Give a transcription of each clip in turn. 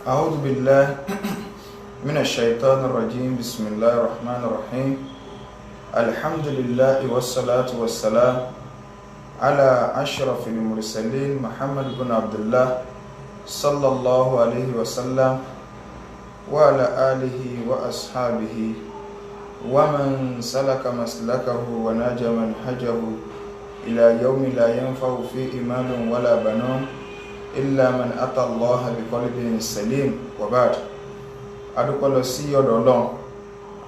أعوذ بالله من الشيطان الرجيم. بسم الله الرحمن الرحيم. الحمد لله والصلاة والسلام على أشرف المرسلين محمد بن عبد الله صلى الله عليه وسلم وعلى آله وأصحابه ومن سلك مسلكه وناج منهجه إلى يوم لا ينفع فيه مال ولا بنون إلا من أتى الله بقلب سليم. وبعد adúpẹ́ lọ sí ọ̀dọ̀ Ọlọ́run,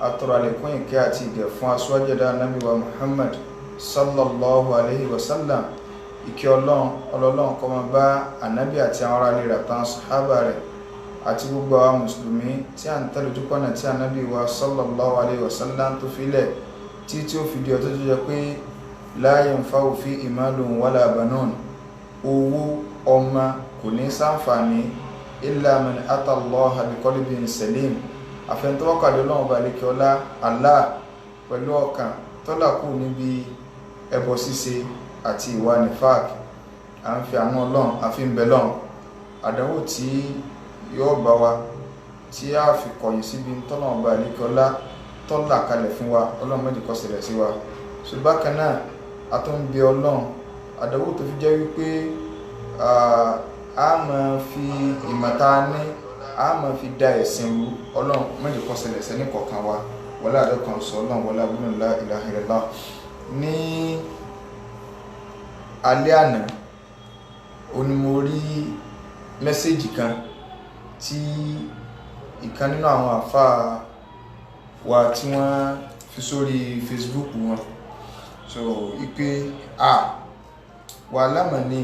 atọrọ àlékún ìkẹ́ àti ìgẹ̀ fún aṣíwájú ẹ̀dá Ànábì wa Muhammad sallallahu alayhi wa sallam. Ìkẹ́ Ọlọ́run kó máa bá Ànábì àti àwọn ará ilé rẹ̀ àtàwọn sàhábà rẹ̀ àti gbogbo àwọn mùsùlùmí tí a ń tẹ̀lé ojúpọ̀nà tí Ànábì wa sallallahu alayhi wa sallam tó filẹ̀ tí ó fi di ọjọ́ tó jẹ́ pé la yanfa'u fihi malun wala banun, owó ọmọ kò ní ṣàǹfààní illa man ata Allah bi qalbin salim, àfẹnitọ́wọ́kàdé Ọlọ́run bá lékè ọlá Allah pẹ̀lú ọkàn tọ́lá kù níbi ẹbọ ṣíṣe àti ìwà nifaq. À ń fi àwọn Ọlọ́run àfi ń bẹ lọ́run àdánwò tí yóò bá wa tí a fi kọ̀yìn síbi tọ́lọ́run bá lékè ọlá tọ́lá kalẹ̀ fún wa, Ọlọ́run má jẹ́ kó ṣẹlẹ̀ sí wa. ṣùgbọ́n kan náà a tún ń bẹ Ọlọ́run àdánwò tó fi jẹ́ wípé a máa fi ìmọ̀ta ní a máa fi da ẹ̀sìn rú, Ọlọ́run má jẹ́ kó ṣẹlẹ̀ sẹ́ni kọ̀ọ̀kan wa wọlé àdọ́kan sọ Ọlọ́run wọlé abúlé la ilaha illallah. Ní alẹ́ àná òní mo rí mẹ́sẹ́jì kan tí ìkan nínú àwọn àfáà wa tí wọ́n fi sórí Facebook wọn, so ipe wà lámà ní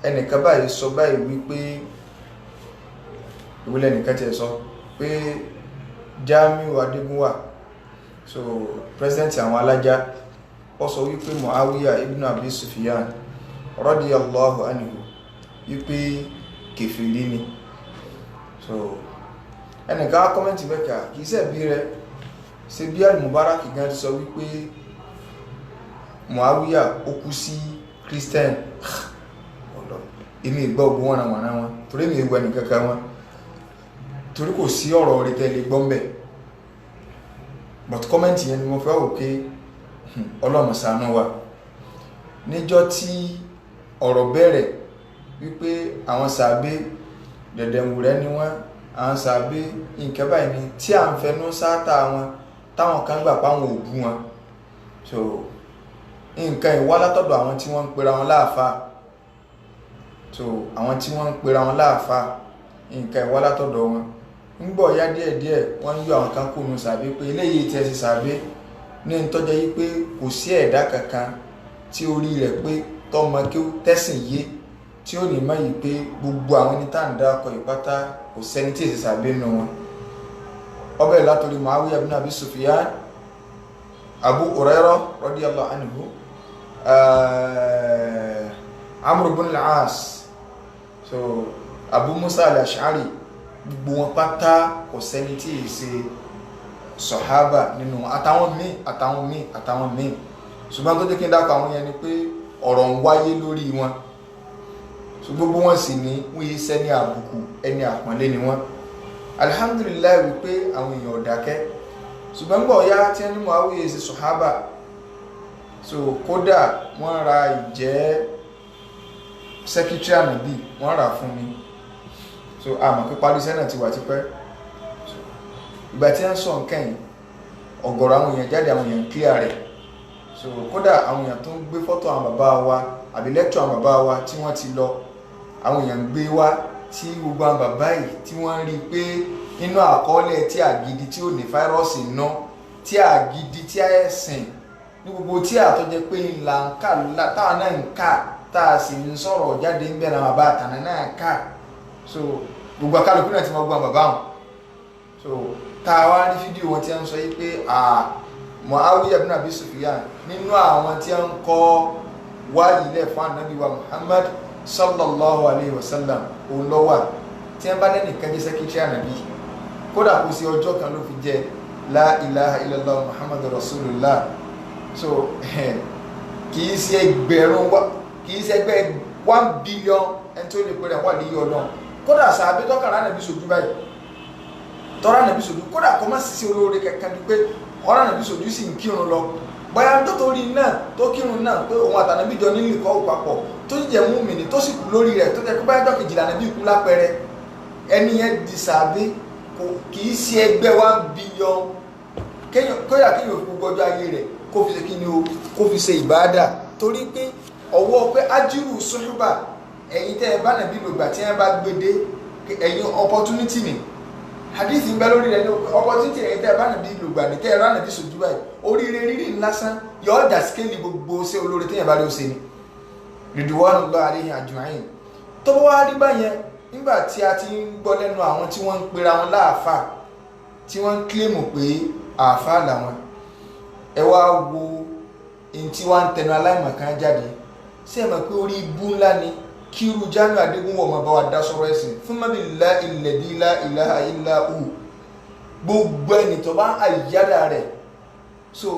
ẹnìkan báyìí sọ báyìí wípé ìwúlẹ̀ nìkan tí ẹ sọ pé Jamiu Adégúnwà, so president àwọn alájá, ó sọ wípé Muawiya ibn Abi Sufyan radiyallahu anhu wípé kèfèrí ni. So ẹnìkan á kọ́mẹ́ntì mẹ́ka kìí sẹ́bí rẹ̀ ṣe bí al-Mubarak gan ti sọ wípé Muawiya ó kú sí Christian. Èmi ìgbọ́ ogun wọn àwọn wọn torí mi ìwẹ̀ ní kankan wọn torí kò sí ọ̀rọ̀ orí tẹ́lẹ̀ gbọ́nbẹ̀, but kọ́mẹ́ntì yẹn ni mo fẹ́ wò pé Ọlọ́run ṣàánú wa. Níjọ́ tí ọ̀rọ̀ bẹ̀rẹ̀ wípé àwọn sàbẹ́ dẹ̀dẹ̀wùrẹ́ ni wọ́n, àwọn sàbẹ́ nǹkan báyìí ni tí à ń fẹnu sáátà wọn táwọn kan gbà páwọn òbú wọn, so nǹkan ìwá látọ̀dọ̀ àwọn tí wọ́n ń pera wọn láàfáà, so àwọn tí wọ́n ń pera wọn láàfáà nǹkan ìwá látọ̀dọ̀ wọn. ń gbọ́ ya díẹ̀díẹ̀ wọ́n ń yọ àwọn kan kúnnú sàbẹ́ pé eléyìí tí ẹ sì sàbẹ́ ní ìtọ́jọ́ yìí pé kò sí ẹ̀dá kankan tí orí rẹ̀ pé tọmọ kí ó tẹ̀sìn yé tí ó ní mọ̀ yìí pé gbogbo àwọn ẹni tá à ń dá ọkọ̀ ìpátá kò sẹ́ni tí èsì sàbẹ́ nù wọn. ọbẹ̀ látọ̀rí Muawiya ibn Abi Sufyan, Abu Hurairah radiyallahu anhu, Amr ibn al-As, so Abu Musa al-Ash'ari, gbogbo wọn pátá kò sẹ́ni tí èsì sọ̀hábà nínú àtàwọn míì. ṣùgbọ́n tó jẹ́ kí n dákọ̀ àwọn yẹn ni pé ọ̀rọ̀ ń wáyé lórí wọn, so gbogbo wọn sì ní wọ́n yí sẹ́ni àbùkù ẹni àpọ́nlé ni wọ́n. Alhamdulillah wípé àwọn èèyàn ò dákẹ́, ṣùgbọ́n gbọ́ ya tí ẹni Muawiya sí sọ̀hábà, so kódà wọ́n ra ìjẹ́ secretary Ànábì wọ́n rà fún mi, so àmọ́ pé parí sẹ́nà ti wà tipẹ́. Ìgbà tí wọ́n sọ nǹkan yìí ọ̀gọ̀rọ̀ àwọn èèyàn jáde, àwọn èèyàn clear rẹ̀, so kódà àwọn èèyàn tó ń gbé fọ́tò àwọn bàbá wa àbí lecture àwọn bàbá wa tí wọ́n ti lọ, àwọn èèyàn gbé wá tí gbogbo àwọn bàbá yìí tí wọ́n rí pé nínú àkọọ́lẹ̀ tí àgidi tí ò ní fáírọ́ọ̀sì ná, tí àgidi tí ẹ̀sìn ní gbogbo tí àtọ́jẹ́ pé ńlá ń kà táwọn náà ń kà tá a sì ń sọ̀rọ̀ jáde ń bẹ̀rẹ̀ àwọn bàbá àtàná náà kà, so gbogbo akálùkù náà ti mọ gbọ́n bàbá wọn. So tá a wá rí fídíò wọn tí wọ́n sọ yìí pé Muawiya ibn Abi Sufyan nínú àwọn tí wọ́n kọ́ wáyé ilẹ̀ fún Ànábì wa Muhammad sallallahu alayhi wa sallam òun lọ́wà tí wọ́n bá lẹ́nì kan jẹ́ sẹ́kítírì Ànábì, kódà kò sí ọjọ́ kan ló fi jẹ́ la ilaha illallah Muhammad rasulullah. So kìí ṣe ẹgbẹ̀rún kìí ṣe ẹgbẹ́ 1 billion ẹni tó lè pẹ̀lẹ̀ wà ní Ọlọ́run kódà sàbí tọ́kàn rán nàbí sojú báyìí tọ́ra nàbí sojú kódà kọ́ má sì sí olóore kankan ni pé ọ̀rá nàbí sojú sì ń kírun lọ bóyá tó torí náà tó kírun náà pé òun àtànàbí jọ nílì kọ́ papọ̀ tó jẹ́ mùmínì tó sì kú lórí rẹ̀ tó jẹ́ pé báyá jọ́ kejìlá nàbí kú lápẹẹrẹ ẹni yẹn di sàbí kì í ṣe ẹgbẹ́ 1 billion kóyà kéèyàn fi gbogbo ọjọ́ ayé rẹ̀ kó fi ṣe kí ni o kó fi ṣe ìbáadà torí pé ọwọ́ pé ájírù sọ́ṣùbà ẹ̀yin tẹ́ ẹ bá nàbí lògbà tí wọ́n bá gbédé ẹ̀yin opportunity ni hadith ń bẹ lórí rẹ̀ ní opportunity ẹ̀yin tẹ́ ẹ bá nàbí lògbà ní tẹ́ ẹ rán nàbí sojú báyìí oríire rírì lásán yọ ọjà skéèlì gbogbo ṣé olóore téèyàn bá rí ó ṣe ni ridwanullahi alayhim ajma'in tó bá wá rí báyẹn nígbà tí a ti ń gbọ́ lẹ́nu àwọn tí wọ́n ń pera wọn láàfáà tí wọ́n ń kílèmù pé àáfáà làwọn ẹ wá wo in tí wọ́n ń tẹnu aláìmọ̀kan jáde sí ẹ̀mọ̀ pé orí ibú ńlá ni kíru Jamiu Adégúnwọ̀ ọmọ bá wa dá sọ̀rọ̀ ẹ̀sìn fún mọ́bìlá alladhi la ilaha illa hu gbogbo ẹni tó bá àyíyáda rẹ̀ so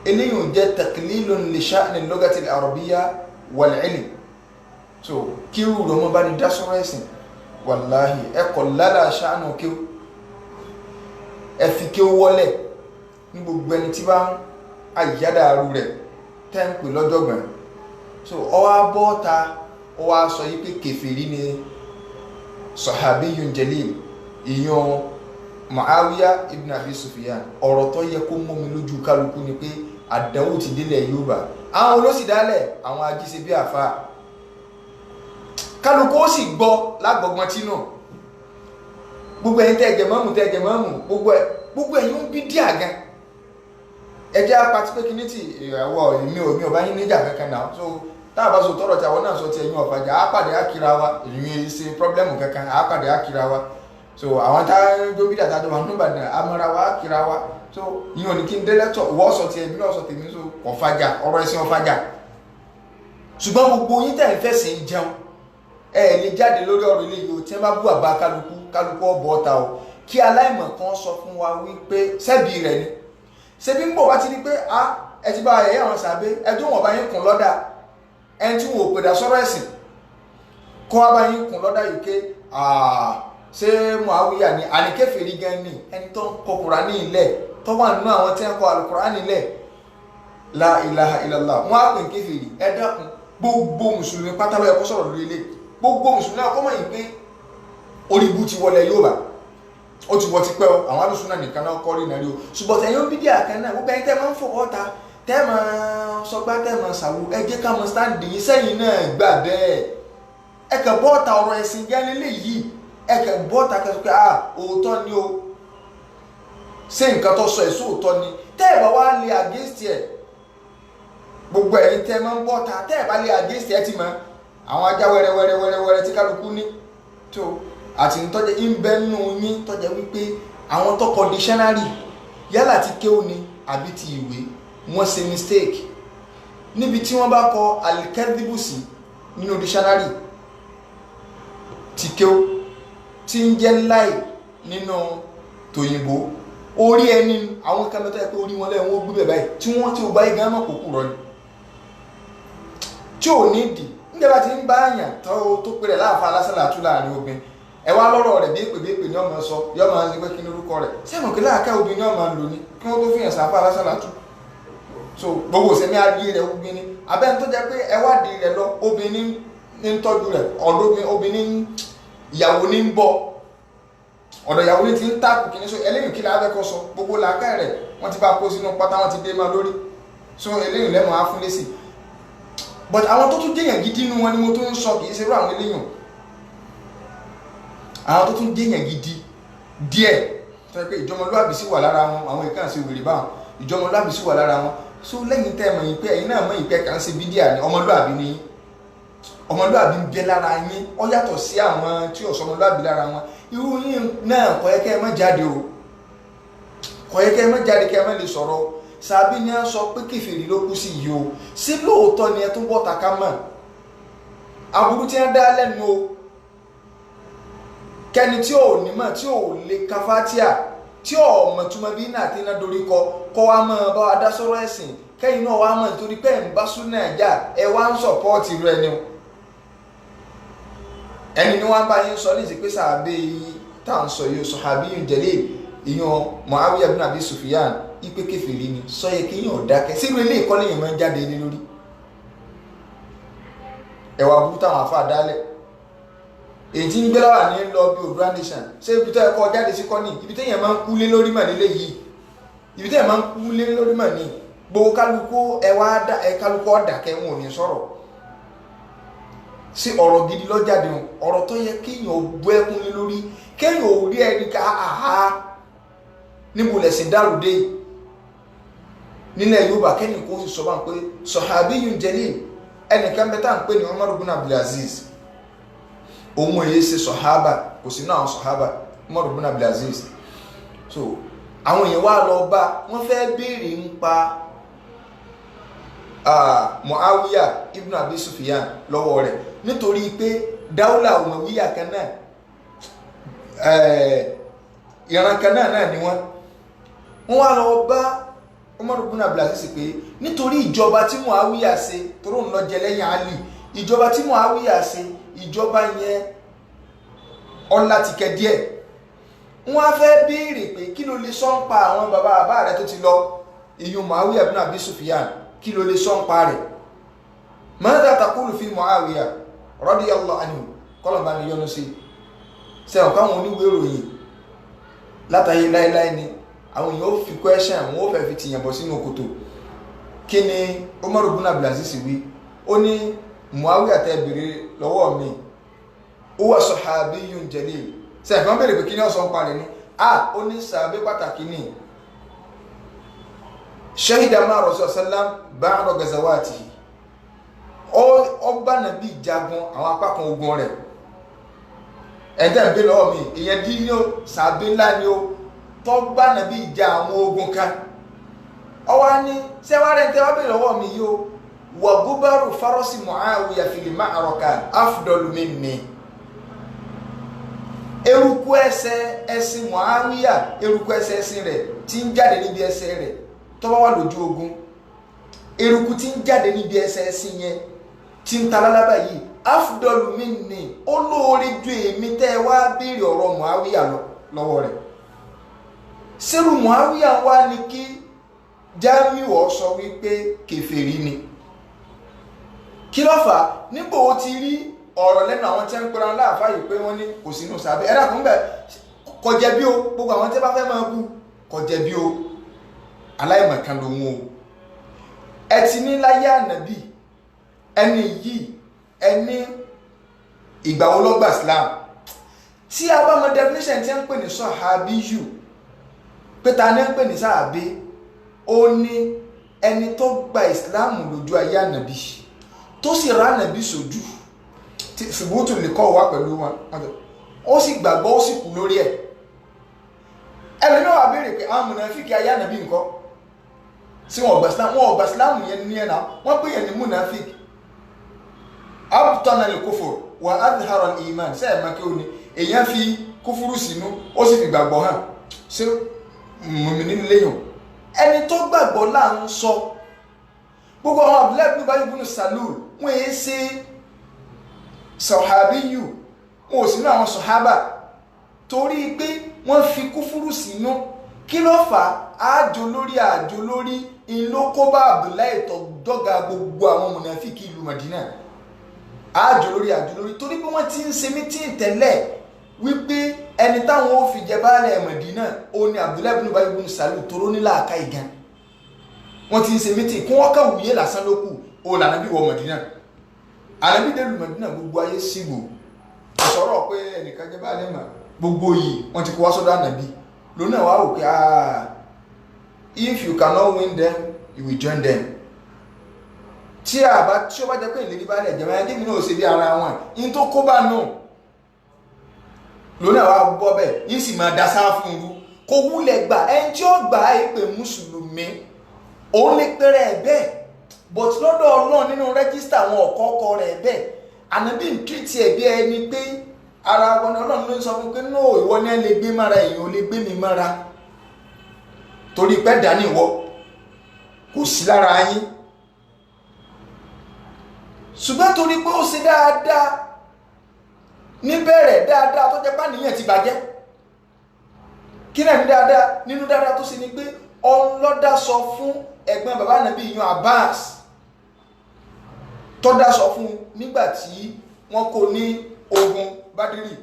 eléyìí jẹ́ taklilun li sha'ni al-lughati al-arabiyya wal-ilm so kíru ọmọ bá ní dá sọ̀rọ̀ ẹ̀sìn wàláhì ẹkọ̀ lára ṣáánù kí ẹ fi kí ó wọlé ní gbogbo ẹni tí bá ń àyíyáda àrú rẹ̀ tẹ́ ń pè lọ́jọ́gbọ̀n so ọwá bọ́ta ọwá sọ yí pé kèfèrí ni sahabiyun jalil ìyàn Muawiya ibn Abi Sufyan ọ̀rọ̀ tó yẹ kó mọ́ mi lójú kálukú ni pé àdánwò ti délẹ̀ Yorùbá àwọn olóṣìdálẹ̀ àwọn ajíṣe bí àfa kálukú ó sì gbọ́ lágbọ̀gbọ́n tí náà gbogbo ẹ̀yin tẹ́ẹ̀jẹ̀ mọ́mù gbogbo ẹ̀yin ń bí díà gan ẹjẹ́ apàtí pé kíní tí ìràwọ̀ èmi ọba yín níjà kankan náà so táàbá so tọrọ tí àwọn náà sọ ti ẹ̀yin ọ̀fàjà àpàdé àkìrà wa ìrìn ṣe pọ́blẹ́mù kankan àpàdé àkìrà wa so àwọn táwọn bí dàtà tó wà nígbà náà amọ̀ra wa àkìrà wa so ìyẹn ò ní kí n délẹ́tọ̀ wọ́ sọ ti ẹ̀mí náà sọ tèmi so ọ̀fàjà ọ̀rọ̀ ẹ̀sìn ọ̀fàjà ṣùgbọ́n gbogbo yín tẹ̀ ń fẹ̀sẹ̀ ń jẹun ẹ lè jáde lórí ọ̀rọ̀ ilé yìí o tí wọ́n bá bú àbá kálukú ọ̀bọ̀ ọ̀ta o kí aláìmọ̀ kan sọ fún wa wípé sẹ́bi rẹ̀ ni ṣebí ń bọ̀ wá ti ní pé ẹ ti bá ẹ̀yẹ́ àwọn sàbẹ́ ẹjọ́ wọn bá yín kùn lọ́dà ẹni tí wọn ò pèdà sọ́rọ̀ ẹ̀sìn kọ́ wá bá yín kùn lọ́dà yìí ké ṣé Muawiya ni àníkèfèrí gan ni ẹni tó ń kọ Kùránì ilẹ̀ tó wà nínú àwọn tí wọ́n kọ Al-Kùránì ilẹ̀ la ilaha illallah wọn á pè ń kéfèrí ẹ dákun gbogbo mùsùlùmí pátá ló yẹ kó sọ̀rọ̀ lórí ilé gbogbo mùsùlùmí náà kọ́ mọ̀ yìí pé orí ibu ti wọlé Yorùbá ó ti wọ́ ti pẹ́ o àwọn alùsùn náà nìkan náà kọ́ rí nàrí o ṣùgbọ́n tẹ̀yìn ó bí díà kan náà gbogbo ẹni tẹ́ máa ń fọwọ́ ta tẹ́ máa sọgbá tẹ́ máa ṣàwò ẹ jẹ́ ká máa sáǹdì yìí sẹ́yìn náà gbà bẹ́ẹ̀ ẹ kàn bọ́ọ̀ta ọ̀rọ̀ ẹ̀sìn gẹ́lẹ́ léyìí ẹ kàn bọ́ọ̀ta kẹsàn pé òótọ́ ni o ṣé nǹkan tó sọ èso òótọ́ ni tẹ́ ẹ bá wá lé against ẹ gbogbo ẹ̀yin tẹ́ máa ń bọ́ọ̀ta tẹ́ ẹ bá lé against ẹ ti mọ àwọn ajá wẹ́rẹ́wẹ́rẹ́ tí kálukú ní tó àti tọ́jẹ́ ìbẹ́nu yín tọ́jẹ́ wípé àwọn tó kọ dictionary yálà ti kéwú ni àbí ti ìwé wọ́n ṣe mistake níbi tí wọ́n bá kọ alikẹ́dìbùsì nínú dictionary ti kéwú tí ń jẹ́ láì nínú tòyìnbó orí ẹni àwọn kẹ́mẹ́tọ́ ẹ̀ pé orí wọn lẹ́wọ̀n ó gbé bẹ̀ báyìí tí wọ́n tí ó bá yí gán mọ̀ kókù rọ ni tí ò ní ìdí nígbà tí ń bá àyàn tó pèrè láàfà lásán àtú láàrin obìnrin ẹ wá lọ́rọ̀ rẹ̀ bí èpè ní ọmọ sọ yọ máa ń lè pé kí ní orúkọ rẹ̀ sẹ́mọ̀ kí láàká obìnrin náà máa ń lò ní kí wọ́n tó fi hàn sáfà lásán àtú so gbogbo òsèmí ayé rẹ̀ obìnrin abẹ́ni tó jẹ́ pé ẹ wádìí rẹ̀ lọ obìnrin ní ń tọ́jú rẹ̀ ọ̀dọ́ obìnrin ìyàwó ní ń bọ̀ ọ̀dọ̀ ìyàwó ní ti ń tàkù kì ní so eléyìí kí láàbẹ̀ kọ́ sọ gbogbo làákà rẹ̀ wọ́n ti bá kó sínú pátá wọ́n ti dé máa lórí so eléyìí lẹ́mọ̀ á fún lésì but àwọn tó tún jẹ́yàn gidi nínú wọn ni mo tó ń sọ kì í ṣe rú àwọn eléyìí àwọn tó tún jẹ́yàn gidi díẹ̀ tó yẹ pé ìjọmọlúàbí sì wà lára wọn àwọn ìkànnì sí wèrè báwọn ìjọmọlúàbí sì wà lára wọn so lẹ́yìn tẹ́ mọ̀ yìí pé ẹ̀yin náà mọ̀ yìí pé kàn ṣe bídíà ni ọmọlúàbí ni ọmọlúàbí ń bẹ lára yín ó yàtọ̀ sí àwọn tí ò sọmọlúàbí lára wọn irú yín náà kò yẹ kẹ́ ẹ má jáde o kò yẹ kẹ́ ẹ má jáde kẹ́ ẹ má lè sọ̀rọ̀ sàbí ni a sọ pé kèfèrí ló kú sí yìí o sí lóòótọ́ ni ẹ tún bọ́ taka mọ̀ aburú tí wọ́n dá lẹ́nu o kẹ́ni tí ò ní mọ̀ tí ò lè ka Fátíà tí ò mọ̀ túmọ̀ bí náà tí iná dorí kọ́ wa mọ̀ bá wa dá sọ̀rọ̀ ẹ̀sìn kẹ́yìn náà wa mọ̀ nítorí pé ń bá súnà ẹ̀já ẹ wá ń sọ̀pọ́ọ̀tì rẹ̀ ni o ẹni ni wọ́n bá yín sọ ní ìsìnkú sàbẹ̀ tá à ń sọ yìí sahabiyun jalil ìyàn Muawiya ibn Abi Sufyan ipe kèfèrí ni sọ yẹ kí yàn dákẹ́ sínú ilé ìkọ́lé yẹn máa ń jáde ilé lórí ẹ̀wà burú táwọn afá dálẹ̀ èyí tí ń gbé lọ́wọ́ ní lọ bí Odua nation ṣé ibi tó ẹ̀kọ́ jáde sí kọ́ni ibi tó yẹn máa ń kú lé lórí mà nílé yìí ibi tó yẹn máa ń kú lé lórí mà ní gbogbo kálukú kálukú ọ̀dàkẹ́ wọn ò ní sọ̀rọ̀ sí ọ̀rọ̀ gidi lọ́jáde ọ̀rọ̀ tó yẹ kéèyàn bú ẹkún lé lórí kéèyàn ò rí ẹni ká àhá níbo lẹ̀sìn dárúdé nílẹ̀ Yorùbá kẹ́ni kó sì sọ bá ń pé sahabiyun jalil ẹnìkan bẹ́ẹ̀ tá à ń pè ní Umar ibn Abdul Aziz òun èyí ṣe sọ̀hábà kò sí náà sọ̀hábà Umar ibn Abdul Aziz so àwọn èèyàn wá lọ bá wọ́n fẹ́ béèrè ń pa Muawiya ibn Abi Sufyan lọ́wọ́ rẹ̀ nítorí pé dáúlà Umayya kan náà ìran kan náà ni wọ́n wá lọ bá Umar ibn Abdul Aziz pé nítorí ìjọba tí Muawiya ṣe toró ń lọ jẹ lẹ́yìn Ali ìjọba tí Muawiya ṣe ìjọba yẹn ọlá ti kẹ díẹ̀ wọ́n á fẹ́ béèrè pé kí ló lè sọ ń pa àwọn bàbá rẹ̀ tó ti lọ ìyún Muawiya ibn Abi Sufyan kí ló lè sọ ń pa rẹ̀ madha taqulu fi Muawiya radiyallahu anhu kọ́lọ̀bá ni yọ́nú sí sẹ́wọ̀n káwọn oníwèé ìròyìn látàyè láíláí ni àwọn èèyàn ó fi question àwọn ó fẹ́ fi tìyàn bọ̀ sínú kòtò kí ni Umar ibn Abdul Aziz wí ó ní Muawiya tẹ́ bèrè lọ́wọ́ mi huwa sahabiyun jalil sẹ́yìn kan bèrè pé kí ni ọ̀sán parí ni ó ní sàbẹ́ pàtàkì ní shahida ma Rasul sallam ba'da gazawati ọba nàbí jagun àwọn apá kan ogun rẹ̀ ẹ̀dẹ́ ń bèrè lọ́wọ́ mi ìyẹn dín ní ó sàbẹ́ ńlá ni ó tọ́gbà nàbí ìjà àwọn ogun kan ọwá ní sẹ́wárẹ̀ tẹ́wà bèrè lọ́wọ́ mi yóò wa gubaru farasi Muawiya fil ma'araka afdalu minni eruku ẹṣin Muawiya eruku ẹṣin rẹ̀ tí ń jáde níbi ẹsẹ̀ rẹ̀ tó bá wà lójú ogun eruku tí ń jáde níbi ẹṣin yẹn tí ń találábà yìí afdalu minni olóore ju èmi tẹ́ wá béèrè ọ̀rọ̀ Muawiya lọ́wọ́ rẹ̀ sẹ́rù Muawiya wá ní kí Jamiu ó sọ wípé kèfèrí ni kí ló fà nígbò ó ti rí ọ̀rọ̀ lẹ́nu àwọn tí ń pera láàfáà yìí pé wọ́n ní kò sínú sàbẹ̀ ẹ̀rà kún bẹ̀ kò jẹ̀bi o gbogbo àwọn tí bá fẹ́ máa bú kò jẹ̀bi o aláìmọ̀kan lòun o ẹ ti ní láyé ànàbì ẹni yìí ẹni ìgbà wo ló gba Islam tí a bá mọ definition tí ń pè ní sahabiyu pé ta ní ń pè ní sàbẹ ó ní ẹni tó gba Islam lójú ayé ànàbì tó sì rá ànàbì sójú ṣùgbọ́n tó lè kọ́ wá pẹ̀lú wọn ó sì gbàgbọ́ ó sì kú lórí ẹ̀ ẹni náà wà béèrè pé àwọn mùnàfíkì ayé ànàbì nǹkan sí wọn ọgbà Islam yẹn ní ẹ̀nà wọ́n pè yẹn ní mùnàfíkì abtana al-kufur wa adhara al-iman sẹ́ẹ̀ máa kí ó ní èèyàn fi kúfúrú sínú ó sì fi gbàgbọ́ hàn ṣé mùmínì léyìn ẹni tó gbàgbọ́ là ń sọ gbogbo àwọn Abdullahi ibn Ubay ibn Salul wọ́n yé ṣe sahabiyu wọn ò sínú àwọn sahaba torí pé wọ́n fi kúfúrú sínú kí ló fà àjò lórí ìlú kó bá Abdullahi tó dọ́gà gbogbo àwọn mùnàfíkì ìlú Madina àjò lórí torí pé wọ́n ti ń ṣe mítìn tẹ́lẹ̀ wípé ẹni táwọn ó fi jẹ baálẹ̀ Madina ó ní Abdullahi ibn Ubay ibn Salul toró nílà àká ìgan wọ́n ti ń ṣe mítìn kí wọ́n kà wùyé lásán lókù ó lànàbí wọ Madina ànàbí délù Madina gbogbo ayé sígbò sọ̀rọ̀ pé ẹnìkan jẹ baálẹ̀ mà gbogbo yìí wọ́n ti kó wá sọ́dọ̀ ànàbí lónà wà ó pé if you cannot win them you will join them tí ó bá jẹ́ pé ìlérí bá lẹ̀ jẹ́ máa débì náà ṣe bí ara wọn in tó kó bá náà lónà wà bọ́ bẹ́ẹ̀ yìí sì máa dasá fún un kò wúlẹ̀ gbà ẹni tí ó gbà á pè mùsùlùmí òun lè pèrè ẹ̀ bẹ́ẹ̀ but lọ́dọ̀ Ọlọ́run nínú rẹ́gísítà àwọn ọ̀kọ́ọ̀kọ́ rẹ̀ bẹ́ẹ̀ ànábì ń tìrìtì ẹ̀ bí ẹni pé ara wọn ni Ọlọ́run ló ń sọ fún pé no ìwọ ni ẹ lè gbé mára èèyàn ò lè gbé mi mára torí pé dání ìwọ kò sí lára yín ṣùgbọ́n torí pé ó ṣe dáadáa níbẹ̀rẹ̀ dáadáa tó jẹ́ pàníyàn ti bàjẹ́. Kí náà ní dáadáa nínú dáadáa tó sì ní pé ọlọ́dá sọ fún ẹ̀gbọ́n bàbá Ànábì yan Abbas tó dá sọ fún nígbà tí wọ́n kó ní ogun Bádírì.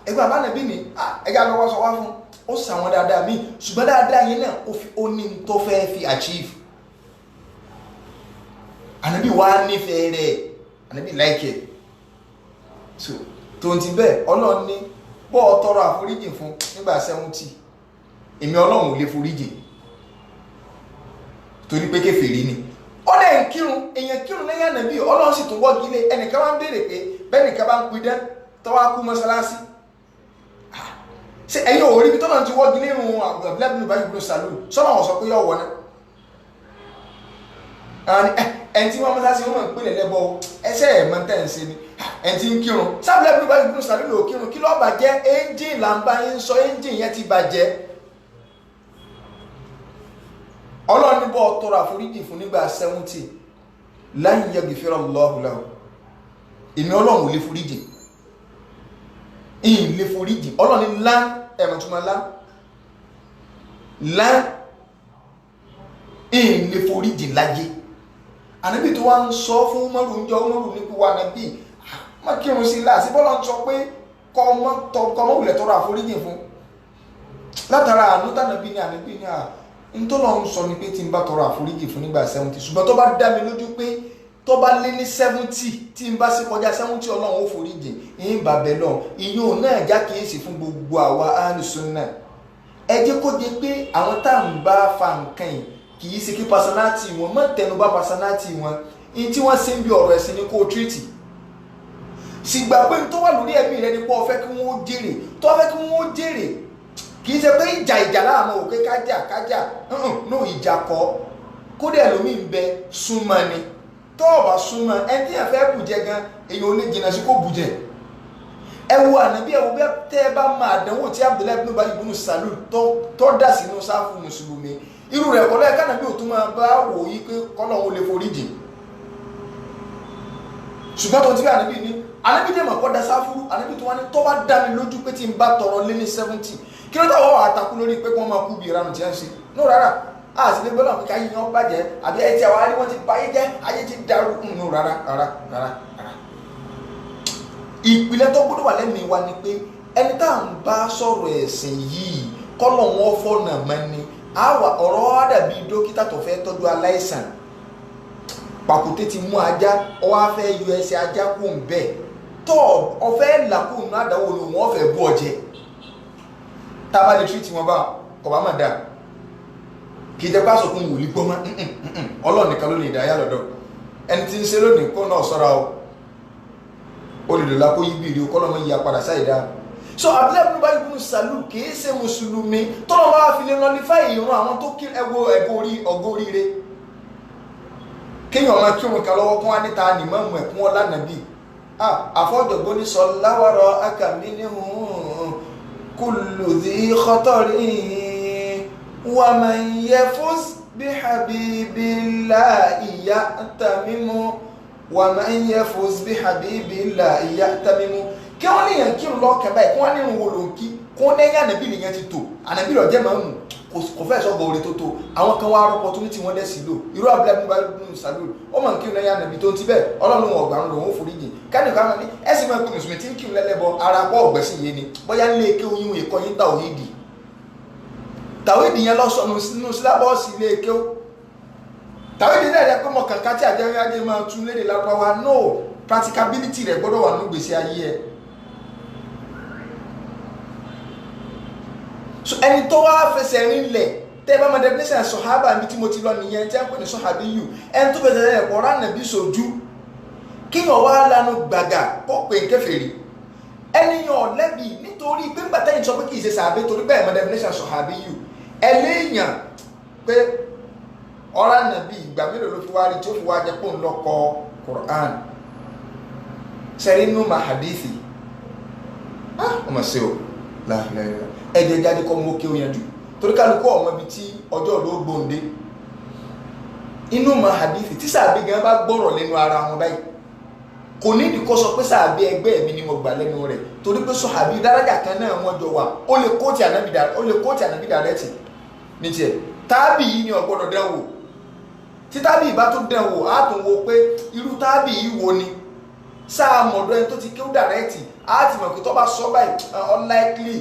Ẹ̀gbọ́n bàbá Ànábì ní ẹ̀gá lọ́wọ́ sọ wá fún ó sàwọn dáadáa míì ṣùgbọ́n dáadáa yẹn náà ó ní tó fẹ́ fi achieve. Ànábì wá nífẹ̀ẹ́ rẹ̀, Ànábì láìkẹ̀. So tó ń ti bẹ́ẹ̀ Ọlọ́run ní bọ́ tọrọ àforíjì fún nígbà 70 èmi Ọlọ́run ò lè foríjì torí pé kèfèrí ni. Ọ̀dẹ̀ ń kírun èèyàn kírun lẹ́yìn Ànábì Ọlọ́run sì tún wọ́gi lé ẹnìkan wá ń béèrè pé bẹ́ẹ̀nìkan bá ń pidán tọ́wá kú mọ́sálásí. Ṣé ẹ̀yin ò rí bí tọ́nà ti wọ́gi nínú àbúlẹ́bùnú báyìí gbúdọ̀ sàlù sọ́nà wọn sọ pé yọ̀ wọ́n náà. Ẹni tí wọ́n mọ́sálásí wọn ń pè lẹ́lẹ́bọ̀ ẹsẹ̀ ẹ̀ mọ́ tẹ̀ ń ṣe ni ẹni tí ń kírun sábúlẹ́bùnú báyìí gbúdọ̀ sàlù lò kírun kí ló bàjẹ́ ẹ́ńjìn là ń bá yín sọ ẹ́ńjìn yẹn ti bàjẹ́. Ọlọ́run ní bọ́ tọrọ àforíjì fún nígbà 70 lan yaghfirallahu lahu. Èmi Ọlọ́run ò lè foríjì ìyìn lè foríjì. Ọlọ́run ní lá ẹ̀mọ̀túnmọ̀ lá ìyìn lè foríjì láyé. Ànábì tó wá ń sọ fún Umaru ń jọ Umaru ní kúwà Ànábì má kírun sí láti bọ́lá ń sọ pé kọmọ wùlẹ̀ tọrọ àforíjì fún látara àánú tànàbí ní Ànábì ní ń tó lọ ń sọ ní pé tí ń bá tọrọ àforíjì fún nígbà 70 ṣùgbọ́n tó bá dá mi lójú pé tó bá lé ní 70 tí ń bá sí kọjá 70 Ọlọ́run ó foríjì ń bàbẹ̀ lọ ìyún náà já kìí fún gbogbo àwa Ahlus-Sunnah. Ẹ jẹ́ kó jẹ́ pé àwọn tá ń bá fa nǹkan yìí kìí ṣe kí personality wọn mọ́ tẹnubá personality wọn in tí wọ́n ṣe ń bí ọ̀rọ̀ ẹ̀sìn ní kó tírìtì. Sì gbà pé tó wà lórí ẹ̀mí rẹ ni pé ó fẹ́ kí wọ́n jèrè tó fẹ́ kí wọ́n jèrè kìí ṣe pé ìjà láàmú òkè kájà no ìjà kọ́ kódà ẹlòmíì ń bẹ súnmọ́ ni tó ọ̀bà súnmọ́ ẹni tí yẹn fẹ́ bùjẹ gan èyí ò lè jìnnà sí kó bùjẹ. Ẹ wo Ànábì ẹ wo bí tẹ́ ẹ bá máa dánwò tí Abdullahi ibn Ubay ibn Salul tó dà sínú sáfù mùsùlùmí irú rẹ̀ kọ́lọ́ ẹ̀ká Ànábì ò tún máa bá wò yí pé kọ́lọ́hún lè foríjì. Ṣùgbọ́n tó ti bí Ànábì ní Ànábì dẹ̀ mọ̀ kọ́ da sáfù Ànábì tó wá ní tó bá dá mi lójú pé tí ń bá tọrọ lé ní 70 kí ló táwọn wà àtakú lórí pé wọ́n máa kú bí ìranù tí wọ́n ṣe ní rárá àti lè gbọ́dọ̀ kíkà yíyan bàjẹ́ àbí ẹ̀ tí àwọn aríwọ̀n ti báyé jẹ́ ayé ti dàrú ní rárá. Ìpìlẹ̀ tó gbọ́dọ̀ wà lẹ́mìí wa ni pé ẹni tá à ń bá sọ̀rọ̀ ẹ̀sìn yìí kọ́lọ̀ wọn fọ́nà mẹ́ni àwa ọ̀rọ̀ àdàbí dókítà tó fẹ́ tọ́jú aláìsàn pàkúté ti mú ajá ọwọ́ afẹ́ yọ ẹsẹ̀ ajá kó ń bẹ́ẹ̀ tọ́ ọfẹ́ làkúnnú àdáwò lòun ọ̀fẹ́ bú ọjẹ́ tábà lè tírìtì wọn bá kọ̀bá mà dáa kì í jẹ́ pásọ̀ fún wòlí gbọ́mọ́ Ọlọ́run nìkan ló lè dá yà lọ́dọ̀ ẹni tí ń ṣe lónìí kó náà sọ́ra o lè lọ́la kó yí bìrì o kọ́ lọ́mọ yíya padà sáì dáa. So Abdullahi ibn Ubay ibn Salul kì í ṣe mùsùlùmí tọ́lọ́ bá fi lè nọlifáì ìrun àwọn tó kí ọgọ́ oríire kéèyàn máa kírun kan lọ́wọ́ kún wá níta ní mọ́mú ẹ̀kún ọlá nàbí àfọ́jọ̀gbọ́n ní sọ láwárọ̀ akàmí ní kullu dhi khatarin wa man yafuz bihabibillahi ya'tamimu wa man yafuz bihabibillahi ya'tamimu kí wọ́n ní yẹn kírun lọ́kàn báyìí kí wọ́n ní ìrun wo ló ń kí kí wọ́n lẹ́yìn ànábì nìyẹn ti tò ànábì lọ jẹ́ màmú kò fẹ́ sọ́gbọ̀ orí tó tó àwọn kan wá rọ́pọ̀ tó ní tí wọ́n dẹ̀ sí lò irú Abdullahi ibn Salul ó mọ̀ ń kírun lẹ́yìn ànábì tó ń ti bẹ́ẹ̀ Ọlọ́run ọ̀gbàrún lòun ó foríjì kẹ́ni kan ní ẹ̀sìn máa ń pè mùsùlùmí tí ń kírun lẹ́lẹ́bọ ara pọ̀ ọ̀gbẹ́sìn yé ni bóyá nílé eke oyún èkó yín tàwídì yẹn lọ́sọ̀nù nínú sílábọ̀ọ̀sì ilé eke tàwídì náà rẹ̀ pé mọ̀ kàkà tí àjẹrẹ́ máa tún lédè lápáwá no practicability rẹ̀ gbọ́dọ̀ wà nínú gbèsè ayé ẹ̀. So ẹni tó wá fẹsẹ̀ rinlẹ̀ tẹ́ bá máa definition sọ̀hábà mi tí mo ti lọ nìyẹn tí a ń pè ní sọ̀hábí yù ẹni tó fẹsẹ̀ rinlẹ̀ kọ́ rán nàbí sojú kíyàn wá lanu gbàgà kó pè ń kèfèrí ẹniyàn lẹ́bi nítorí pé nígbà tẹ́yìn sọ pé kì í ṣe sàbẹ́ torí bẹ́ẹ̀ máa definition sọ̀hábí yù ẹlẹ́yìn pé ọ̀rá nàbí ìgbà mélòó ló fi wá rí tí ó fi wá jẹ́ pé òun lọ kọ Quran sẹ́rí nù mà hadithi ọmọ sí o láàrín ẹ̀jẹ̀ jáde kọ́ mọ́ kí ó yanjú torí kálukú ọmọ ibi tí ọjọ́ ló gbóǹde inú ma hadithi tí sàbí gan bá gbọ́rọ̀ lẹ́nu ara wọn báyìí kò ní ìdíkọ́ sọ pé sàbí ẹgbẹ́ mi ni mo gbà lẹ́nu rẹ̀ torí pé sọ̀hábí dáràjà kan náà wọ́n jọ wà ó lè kóòtì ànábì dàrẹ́tì ní tiẹ̀ tábì yìí ni ọ̀gbọ́dọ̀ dán wò tí tábì yìí bá tó dán wò á tún wo pé irú tábì yìí wo ni sáà mọ̀dọ́ ẹni tó ti kéwú dàrẹ́tì á ti mọ̀ pé tó bá sọ báyìí unlikely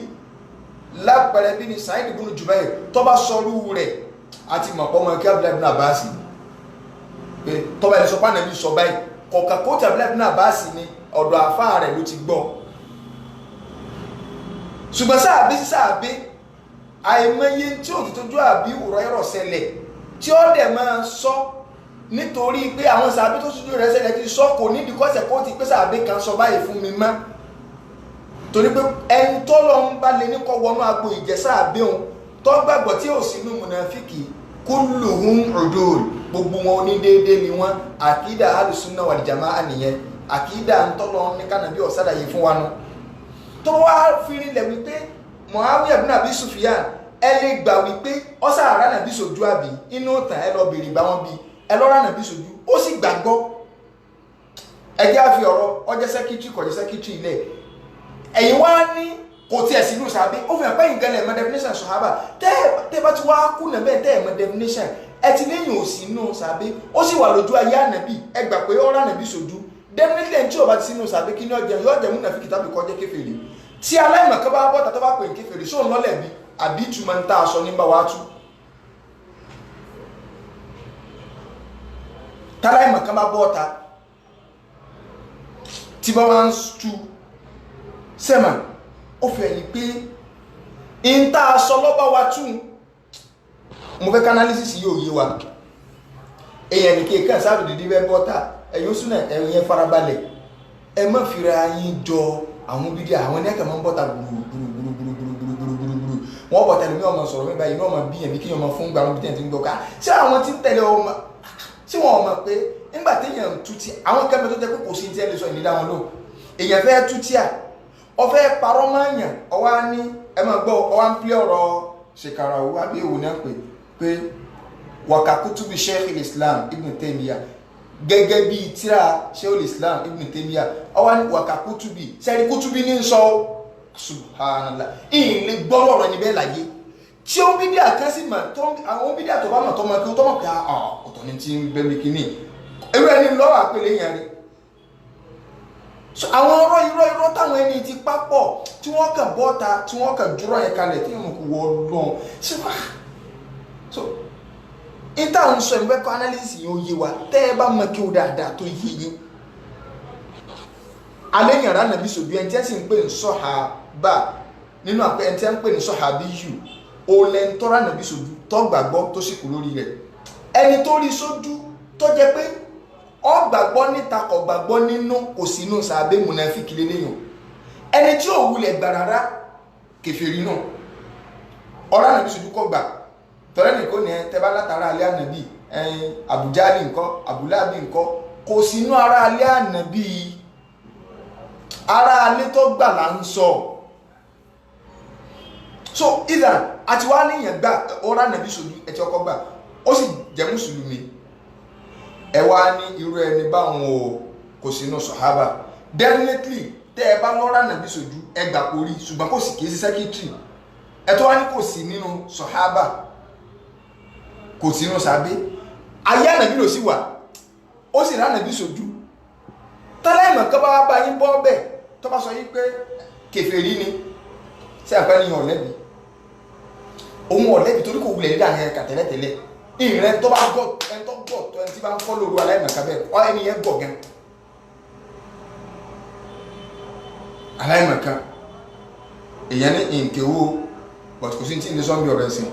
lápẹẹrẹ bí ni Sa'id ibn Jubair tó bá sọrú rẹ̀ á ti mọ̀ pọ́ mọ́ kí Abdullahi ibn Abbas pé tó bá ẹni sọ pé ànábì sọ báyìí kọ̀ọ̀kan kóòtù Abdullahi ibn Abbas ni ọ̀dọ̀ àfáà rẹ̀ ló ti gbọ́ ṣùgbọ́n sáàbí àìmọye tí ò ti tójú àbí òrọ̀ ẹ̀rọ ṣẹlẹ̀ tí ó dẹ̀ máa sọ nítorí pé àwọn sàbí tó tójú rẹ̀ ṣẹlẹ̀ ti sọ kò ní ìdíkọ́sẹ̀ kó ti pé sàbí kan sọ báyìí fún mi mọ́ torí pé ẹni tó lọ ń bá lè ní kọ́ wọnú agbo ìjẹ́sà àbí òun tó gbàgbọ́ tí ò sínú mùnàfíkì kulluhum udul gbogbo wọn ní déédéé ni wọn àkídà alùsùnà wal jamaa nìyẹn àkídà ń tọ́lọ ní kánàbí ọ̀sádàyé fún wa nù tó wá fi rinlẹ̀ wípé Muawiya ibn Abi Sufyan ẹ lè gbà wípé ọ̀sà àrà nàbí sojú àbí inú tàn ẹ lọ bèrè bá wọn bí ẹ lọ́ra nàbí sojú ó sì gbàgbọ́ ẹjẹ́ àfi ọ̀rọ̀ ọjẹ́ sẹ́kítírì kọ̀jẹ́ sẹ́kítírì ilẹ̀ ẹ̀yin wá ní kò tiẹ̀ sínú sàbí ó fi hàn pé ìgbẹ́lẹ̀ ẹ̀mọ́ definition sọ̀hábà tẹ́ bá ti wá kú nà bẹ́ẹ̀ tẹ́ ẹ̀mọ́ definition ẹ ti léyìn ò sínú sàbí ó sì wà lójú ayé ànàbí ẹ gbà pé ọ̀rọ̀ ànàbí sojú definitely tí o bá ti sínú sàbí kí ní ọjà yóò jẹ́ múnàfíkì tàbí kọjẹ́ kéfèrè tí aláìmọ̀kan bá bọ́ta tó bá pè ní kéfèrè sóò lọ́lẹ̀ bí àbí ìtumọ̀ ń tá aṣọ nígbà wá tú táláìmọ̀kan bá bọ́ta tí bá wá ń tú sẹ́mà ó fẹ́ ní pé ń tá aṣọ lọ́bá wa tú mo fẹ́ kánálísìsì yóò yé wa èèyàn ní kéèkàn sáàbì dìdí bẹ́ bọ́ta ẹ̀yọ́ súnà ẹ̀yìn ẹ farabalẹ̀ ẹ má fira yín jọ àwọn bídí àwọn ẹ̀kẹ́ máa ń bọ́ta gbùrùgbùrùgbùrùgbùrùgbùrù wọ́n bọ̀tà lómi ọmọ sọ̀rọ̀ mi báyìí ní ọmọ bí ẹ̀mí kí ọmọ fún gbàrún bí tẹ̀sí ń gbọ́ ká ṣé àwọn tí ń tẹ̀lé ọmọ tí wọ́n mọ̀ pé nígbà téèyàn tú tí àwọn kẹ́mẹ́ tó jẹ́ pé kò sí ti ẹ̀ lè sọ ìnídá wọn lò èèyàn fẹ́ tú tí à ọfẹ́ parọ́ máa yàn ọwá ní ẹ máa gbọ́ ọwá ń pílẹ̀ ọ̀rọ̀ ṣèkàrà owó àbí èwo náà pé wàkàkútùbí Sheikh Islam Ibn Taymiyyah gẹ́gẹ́ bí tíra Sheikh Islam Ibn Taymiyyah ọwá ní wàkàkútùbí sẹ́rí kútùbí ní sọ subhanallah ìyìn lè gbọ́rọ̀ ọ̀rọ̀ níbẹ̀ láyé tí ó bídíà kan sí mà àwọn bídíà tó bá mọ̀ tó mọ̀ kí ó tó mọ̀ pé ọ̀tọ̀ ni ti ń bẹ́ẹ̀ kíní ewé ẹni lọ́wọ́ àpèlé yẹn rí àwọn irọ́ táwọn ẹni ti pápọ̀ tí wọ́n kàn bọ́ta tí wọ́n kàn dúró yẹn kalẹ̀ tí wọ́n kò wọ́ lọ́n ṣe wá so ìta ń sọ ìwé kọ́ analysis yìí ó yé wa tẹ́ ẹ bá mọ kí ó dáadáa tó yé yín alẹ́ yàrá nàbí sòbí ẹni tí ẹ sì ń pè ní sọ̀hábà nínú àpẹ ẹni tí ẹ ń pè ní sọ̀hábí yù ó lẹ́ ń tọ́ra nàbí sòjú tó gbàgbọ́ tó sì kú lórí rẹ̀ ẹni tó rí sójú tó jẹ́ pé ó gbàgbọ́ níta kò gbàgbọ́ nínú kò sínú sàbẹ́ mùnàfíkì lélẹ́yìn ẹni tí ò wulẹ̀ gbà rárá kèfèrí náà ọ̀rá nàbí sòjú kọ́ gbà tọ́rẹ́ nìkan ní tẹ́bá látara alẹ́ ànàbí àbújáàlì nǹkan àbúláàbí nǹkan kò sínú ara alẹ́ ànàbí ara alẹ́ tó gbà là ń sọ so ìdá àti wá níyàn gbà ọ̀rá nàbí sòjú ẹ̀tí ọkọ̀ gbà ó sì jẹ́ mùsùlùmí ẹ wá ní irú ẹni báwọn o kò sínú sọ̀hábà definitely tẹ́ ẹ bá lọ́ra nàbí sòjú ẹ gbà kó rí ṣùgbọ́n kò sì kìí sí sẹ́kítírì ẹ tó wá ní kò sí nínú sọ̀hábà kò sínú sàbẹ́ ayé ànàbí ló sì wà ó sì ránàbí sòjú tọ́láìmọ̀ kọ́ bá bá yín bọ́ bẹ́ẹ̀ tó bá sọ yí pé kèfèrí ni sí àpẹẹrẹ ọ̀lẹ́bí òun ọ̀lẹ́bí torí kò wulẹ̀ nílẹ̀ àyẹ̀ kàtẹ́lẹ̀tẹ́lẹ̀ ìrìn tó bá gọ̀ ẹni tó gọ̀ tó ẹni tí bá ń fọ́ lóru aláìmọ̀ká bẹ́ẹ̀ ọ ẹni yẹn gọ̀ gan aláìmọ̀ká èèyàn ní ìǹkèwó but kò sí tí ní sọ́nbí ọ̀rọ̀ ẹ̀sìn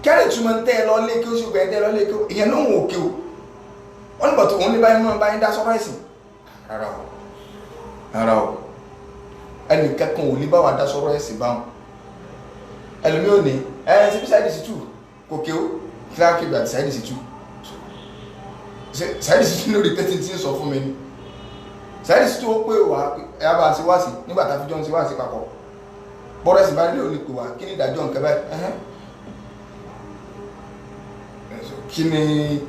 kẹ́rì túnmọ̀ tẹ́ ẹ lọ lé kí ó sì gbẹ̀ tẹ́ ẹ lọ lé kí ó èèyàn náà wò kí ó wọ́n ní bọ̀tù òun ní báyìí mọ́ báyìí dá sọ́rọ̀ ẹ̀sìn rárá o ẹnì kankan ò ní bá wà dá sọ́rọ̀ ẹ̀sìn báwọn ẹlòmí ò ní ẹ̀ ṣe bí sáyẹ́dì sí tù kò kí ó kíláàkì gbà sáyẹ́dì sí tù sáyẹ́dì sí tù lórí tẹ́tí tí ń sọ fún mi ní sáyẹ́dì sí tù ó pé wà ẹ̀ bá ṣe wá sí nígbà tá a fi jọ ń ṣe wá sí papọ̀ bọ́rọ̀ ẹ̀sìn bá nílò lè pè wá kí ni ìdájọ́ nǹkan báyìí kí ni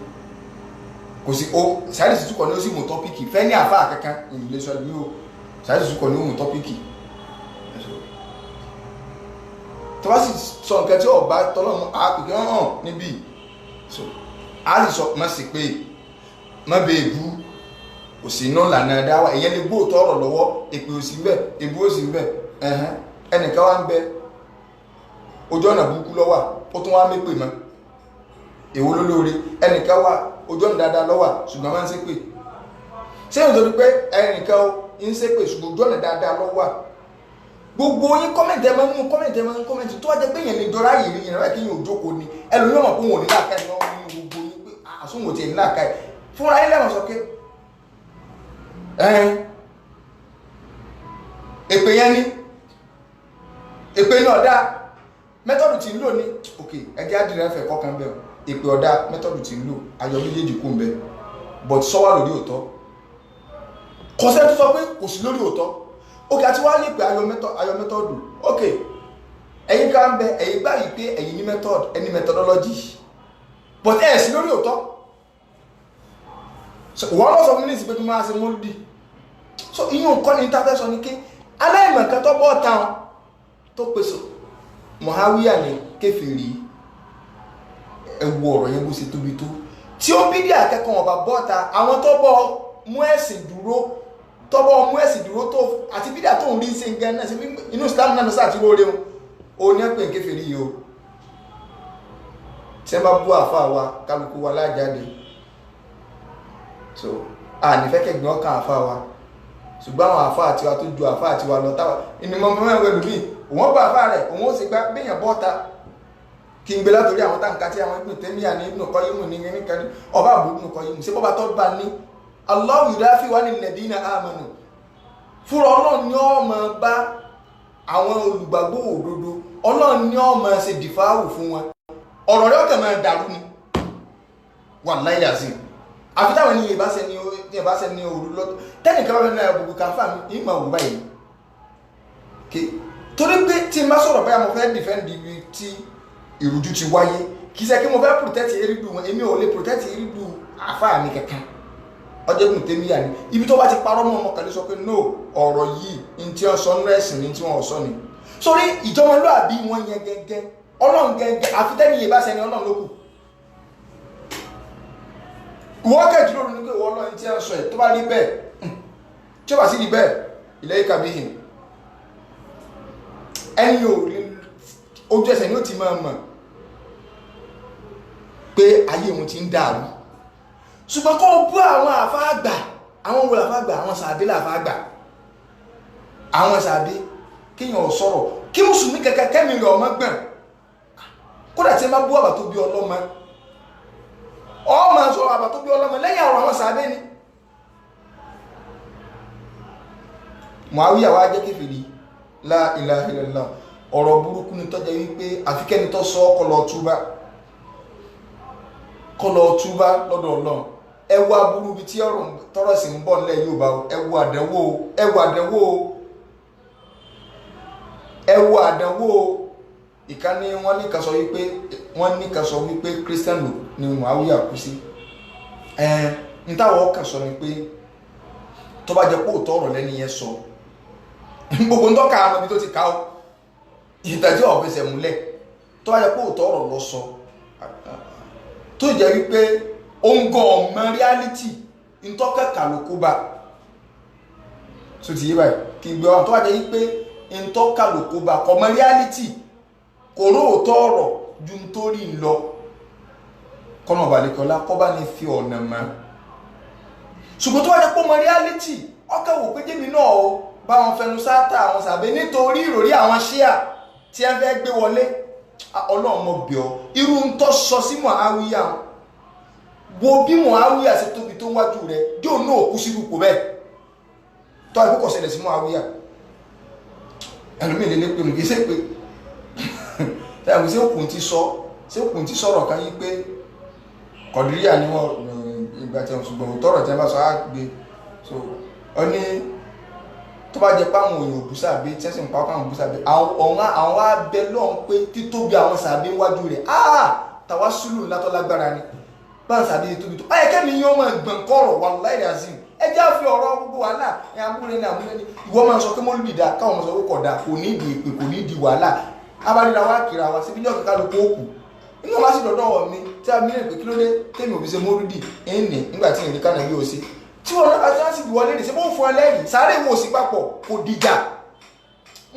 kò sí o Saheed Shittu kọ́ ni ó sì mú tọ́pìkì fẹ́ ní àfáà kankan ìmùlẹ́sọ̀ ní o Saheed Shittu kọ́ ni ó mú tọ́pìkì tó bá sì sọ nǹkan tí ọba tọ́lọ́mù àpèké hàn níbí so a sì sọ má sì pé má bẹ́ẹ̀ bú òsì náà lànà dáwà ìyẹn lè gbóòtọ́ ọ̀rọ̀ lọ́wọ́ èpè òsì ń bẹ èbú òsì ń bẹ ẹnìkan wá ń bẹ ojú ọ̀nà burúkú lọ́wà ó tún wá mépè mọ́ èwo ló lóore ẹnìkan wá ojú ọ̀nà dáadáa lọ́wà ṣùgbọ́n máa ń ṣépè ṣé nítorí pé ẹnìkan ń ṣépè ṣùgbọ́n ojú ọ̀nà dáadáa lọ́wà gbogbo yín kọ́mẹ̀ntì ẹ máa ń mú kọ́mẹ̀ntì tó wá jẹ́ pé èèyàn lè jọra yìí rí ìrìnàwó kí yín ò jókòó ni ẹlòmíràn mọ̀ pé wọn ò ní láàká ẹ̀ náà ní gbogbo yín pé àsùnwò tiẹ̀ ní láàká ẹ̀ fúnra yín lẹ́wọ̀n sọ pé èpè yẹn ni èpè ní ọ̀dá mẹ́tọ̀dù tí ń lò ní òkè ẹgbẹ́ àdìrẹ́ ẹ̀fẹ̀ kọ́kàn bẹ̀rù èpè ọ̀dá mẹ́tọ̀dù tí ń lò ayọ̀ méjèèjì kún bẹ but sọ́wà lórí òótọ́ kọ́sẹ́ tó sọ pé kò sí lórí òótọ́ òkè àti wá lè pè ayọ̀ mẹ́tọ̀dù òkè ẹ̀yin ká ń bẹ ẹ̀yin gbà yìí pé ẹ̀yin ní method ẹni methodology but ẹ̀ sí lórí òótọ́ wọ́n lọ sọ fún mi ní ìsìnkú tó máa ṣe mọ́lúdì so ìyún kọ́ ní ìtafẹ́sọ ní ké aláìmọ̀kan tó bọ́ táwọn tó pèsè Muawiya ní kèfèrí ẹwọ ọ̀rọ̀ yẹn bó ṣe tóbi tó tí ó bí dí akẹ́kọ̀ọ́ ọba bọ́ta àwọn tó bọ́ mú ẹ̀sìn dúró tó àti bídà tó ń rí sí nǹkan náà sí inú Islam náà sáà tí ó rí o ní ẹ̀pẹ̀ kèfèrí yìí o tí wọ́n bá bú àfáà wa kálukú wa lájáde so a ní fẹ́ kẹ́gbẹ́ ọkàn àfáà wa ṣùgbọ́n àwọn àfáà tiwa tó ju àfáà tiwa lọ táwa ìnìmọ̀ mẹ́wàá ẹlòmíì òun bá àfáà rẹ̀ òun ó sì gbá béèyàn bọ́ta kí n gbé látòrí àwọn táǹkà tí àwọn Ibn Taymiyyah ní Ibn Qayyim ní nǹkan ní ọba àbú Ibn Qayyim sí bọ́ba tó bá ní Allahu yudafi'u 'anil ladina amanu fúnra Ọlọ́run ní ó máa bá àwọn olùgbàgbọ́ òdodo Ọlọ́run ní ó máa ṣe dìfáàwù fún wọn ọ̀rọ̀ rẹ̀ ọ̀kẹ́ máa dàrú ni wallahi azim àfi táwọn ènìyàn ìbáṣẹ ní òru lọ́tọ̀ tẹ́nìkan bá náà gbogbo kan fà mí ìmọ̀ òwú báyìí torí pé tí n bá sọ̀rọ̀ báyà mo fẹ́ dìfẹ́ǹdì ibi tí ìrújú ti wáyé kì í ṣe kí mo fẹ́ protect eridu wọn èmi ò lè protect eridu àfáà mi kankan ọjọ́ Ibn Taymiyyah ni ibi tó bá ti parọ́ mọ́ ọmọ kàlẹ́ sọ pé no ọ̀rọ̀ yìí ní tí wọ́n sọ nínú ẹ̀sìn ní tí wọ́n sọ ni sórí ìjọmọlúàbí wọn yẹn gẹ́gẹ́ Ọlọ́run gẹ́gẹ́ àfi tẹ́nìyàn ìbáṣẹ ni Ọlọ́run ló kù wọ́n kẹ́jì lórí ní pé wọ́n lọ́yìn tí a ń sọ ẹ̀ tó bá rí bẹ́ẹ̀ tí ó bá sí rí bẹ́ẹ̀ ilẹ̀ ìkàbíhìn ẹni ojú ẹsẹ̀ ni ó ti máa mọ̀ pé ayé òun ti ń dàrú ṣùgbọ́n kọ́ bú àwọn àfáàgbà àwọn wo làfáàgbà àwọn sàbí làfáàgbà àwọn sàbí kíyàn sọ̀rọ̀ kí mùsùlùmí kẹ́kẹ́ kẹ́mi rẹ̀ ọmọ gbọ̀n kódà tí ẹ má bú àbà tó bí ọlọ́mọ ọmọ sọ àbà tó bí ọlọ́mọ lẹ́yìn àwọn sàbẹ́ ni Muawiya wá jẹ́ kèfèrí la ilaha illallah ọ̀rọ̀ burúkú ni tọ́jẹ́ wípé àfikẹ́ni tó sọ kọlọ̀ túbá lọ́dọ̀ Ọlọ́run ẹwà burú bí tí tọ́rọ̀ sí ń bọ̀ nílẹ̀ Yorùbá ẹwà àdánwò ìkànnì wọ́n ní kan sọ wípé Christian ni Muawiya kú sí ń táwọn kan sọ ni pé tó bá jẹ́ pé òótọ́ ọ̀rọ̀ lẹ́ni yẹn sọ gbogbo ń tọ́ka àwọn ibi tó ti ká ó ìtàjẹ́ ọ̀fẹ́sẹ̀ múlẹ̀ tó bá jẹ́ pé òótọ́ ọ̀rọ̀ lọ sọ tó jẹ́ wípé oúngan ọmọ reality ń tọ́kẹ̀kà ló kó bá tó ti yé báyìí kí n gbé wọn tó bá jẹ́ wípé ń tọ́kà ló kó bá ọmọ reality kò róòótọ́ ọ̀rọ̀ ju ń torí ń lọ kọ́nà balẹ̀kọ́lá kọ́ bá ní fi ọ̀nà mọ́ ṣùgbọ́n tó wá jẹ́ pé ọmọ reality ọkọ̀ wò pé jẹ́mi náà o bá wọn fẹnu sáátà àwọn sàbẹ̀ nítorí ìròrí àwọn ṣíà tí ẹ fẹ́ gbé wọlé Ọlọ́run mọ̀ bẹ̀ ọ́ irú ń tọ́ sọ sí Muawiya wo bí Muawiya ṣe tóbi tó wájú rẹ̀ yóò náà kú sírú kò bẹ́ẹ̀ tó àìkú kọ̀ ṣẹlẹ̀ sí Muawiya ẹlòmíì lè pé nù kí ṣe pé tẹ́lẹ̀ sí òkùn ti sọ̀rọ̀ kan yí pé Kọ̀dìríyà ni wọ́n ìgbà tí wọ́n ṣùgbọ́n tọ́rọ̀ tí wọ́n bá sọ á gbé so ọ ní tó bá jẹ páwọn òyìn òbú sàbí tí wọ́n sì ń pa ọkọ̀ àwọn òbú sàbí àwọn abẹ lọ́hùn pé títóbi àwọn sàbí wájú rẹ̀ tàwa sùlù ńlá tó lágbára ni bá ń sàbí tóbi tó ayẹ kẹ́mi yín ọmọ ẹ̀gbọ̀n kọ̀rọ̀ wallahi azim ẹ já fi ọ̀rọ̀ gbogbo wàhálà ẹ̀ amúlẹ̀ ní amúlẹ̀ ní ìwọ máa sọ pé mọ́lúbì dá káwọn ọmọ sọ pé kọ̀ dá kò ní ìdí èpè kò ní ìdí wàhálà abáríra wa kìra wa síbi ní ọ̀kẹ́ kálukú òkú nígbà wá sí dọ̀dọ̀ mi tí a mi rìn pé kí ló dé tèmi òbí ṣe mọ́lúdì ẹ̀ ń nì nígbà tí ìrìn kánà yóò ṣe tí wọn náà bá sì wọlé ní ṣe bó fún ẹlẹ́rìí sáré wo sí papọ̀ kò dìjà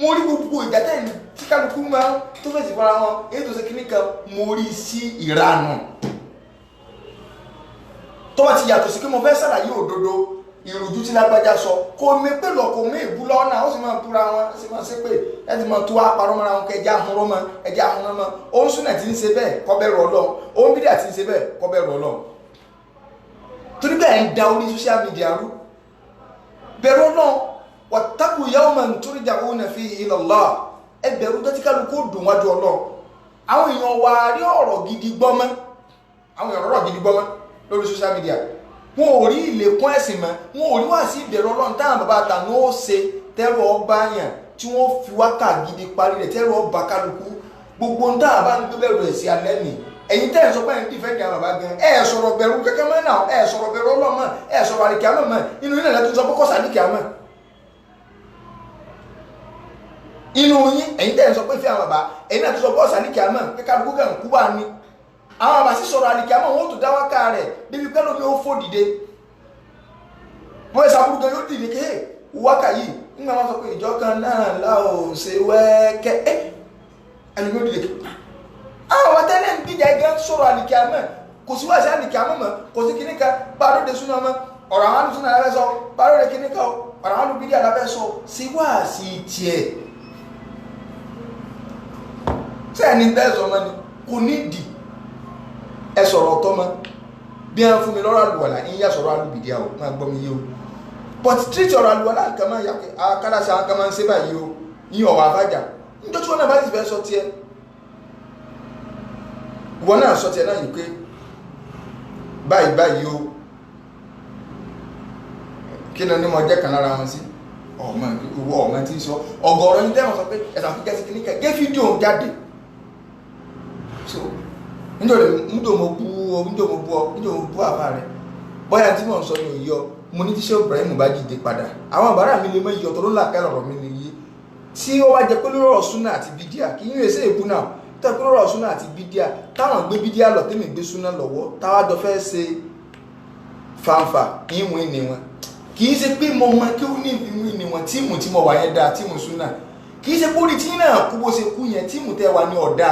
mo rí gbogbo ìjà tẹ́yìn tí kálukú máa ń tó fèsì fara wọn èyí tó ṣe kíní kan mo rí sí ìranù tó bá ti yàtọ̀ sí pé mo fẹ́ ṣàlàyé òdodo ìrújú tí lágbájá sọ kò mí pé lọ kò mí ìbú lọ́nà ó sì máa túra wọn ó sì máa ṣe pé ẹ ti máa tú àparọ́ mọ́ra wọn kẹ ẹja ahọ́nrọ́ mọ́ ẹja ahọ́nrọ́ mọ́ òun súnà tí ń ṣe bẹ́ẹ̀ kọ́ bẹ́ẹ̀ rọ Ọlọ́run òun bídíà tí ń ṣe bẹ́ẹ̀ kọ́ bẹ́ẹ̀ rọ Ọlọ́run torí bẹ́ẹ̀ ń da orí social media rú bẹ̀rù Ọlọ́run wattaqu yawman turja'una fihi ila Allah ẹ bẹ̀rù tó ti kálukú dùn wájú Ọlọ́run àwọn èèyàn wà rí ọ̀rọ̀ gidi gbọ́mọ́ àwọn èèyàn ọ̀rọ̀ gidi gbọ́mọ́ lórí social media wọn ò rí ìlẹ̀kùn ẹ̀sìn mọ́ wọn ò rí wá sí ìbẹ̀rù Ọlọ́run táwọn bàbá àtàwọn ó ṣe tẹ́rù ọba yàn tí wọ́n fi wákà gidi parí rẹ̀ tẹ́rù ọba kálukú gbogbo ń táwọn bá ń gbé bẹ̀rù ẹ̀ sí alẹ́ nì ẹ̀yin tẹ́ ẹ̀ sọ pé ẹ̀ ń dìfẹ́ di àwọn bàbá gan ẹ̀ sọ̀rọ̀ bẹ̀rù kẹ́kẹ́ mọ́ náà ẹ̀ sọ̀rọ̀ bẹ̀rù Ọlọ́run mọ́ ẹ̀ sọ̀rọ̀ àlìkíámọ̀ mọ́ inú yín lẹ́tọ́ sọ pé kọ́sà àlìkíámọ̀ inú yín ẹ̀yin tẹ́ ẹ̀ sọ pé fi àwọn bàbá ẹ̀yin náà tó sọ kọ́sà àlìkíámọ̀ pé kálukú gan kú bá ní àwọn bàbá sì sọ̀rọ̀ àlìkíámọ̀ wọn ó tó dáwọ́ká rẹ̀ débi pẹ́ lómi ó fò dìde wọ́n ìsàbúrú gan yóò dìde kéè wákà yìí nígbà wọn sọ pé ìjọ kan náà láò ṣe wẹ́ẹ́kẹ́ ẹni yóò dìde àwọn tẹ́lẹ̀ ń díjà ẹgbẹ́ sọ̀rọ̀ àlìkíámọ̀ kò sí wáṣẹ́ àlìkíámọ̀ mọ́ kò sí kíní kan bá lóde súná mọ́ ọ̀rọ̀ àwọn àlùsúnà alábẹ́ sọ bá lóde kíní kan ọ̀rọ̀ àwọn àlùbídí alábẹ́ sọ sí wáàsí tiẹ̀ sẹ́ni bẹ́ẹ̀ sọ mọ́ ni kò ní dì ẹ sọ̀rọ̀ ọ̀tọ́ mọ́ bí wọ́n fún mi lọ́rọ̀ àlùwàlà ń yá sọ̀rọ̀ àlùbídí àwọn máa gbọ́ mi yé o but treat ọ̀rọ̀ àlùwàlà nǹkan máa yàtọ̀ akádàṣe àwọn kan máa ń ṣe báyìí o yín ọ̀wà àbájá nítorí tí wọ́n náà bá ti fẹ́ sọ tiẹ̀ wọ́n náà sọ tiẹ̀ náà yìí pé báyìí o kí ni mo jẹ́ kan lára wọn sí ọmọ tí ń sọ ọgọ́rọ̀ yín tẹ́wọ̀n sọ pé ẹ̀sà fún kẹ́sì kìíní kẹ́ gé fídíò jáde so níjọ́ mo bú àbá rẹ̀ bóyá tí mò ń sọ ní òye ọ mo ní tíṣẹ́ Ibrahim bá dìde padà àwọn àbárà mi lè mọ iye ọ̀tọ̀ ló là kẹ́rọ̀ mi nìyí tí ó wá jẹ pé lórí ọ̀rọ̀ súnà àti bídíà kì í rèé èébú náà tó pé lórí ọ̀rọ̀ súnà àti bídíà táwọn gbé bídíà lọ tẹ́mi gbé súnà lọ́wọ́ táwa jọ fẹ́ ṣe fanfa ìwọ̀n ìní wọn kì í ṣe pé mo mọ kí ó ní ìwọ̀n ìní wọn tíìmù tí mo wà yẹn dáa tíìmù súnà kì í ṣe pé orí tí náà kú bó ṣe kú yẹn tíìmù tẹ́ wà ní ọ̀dà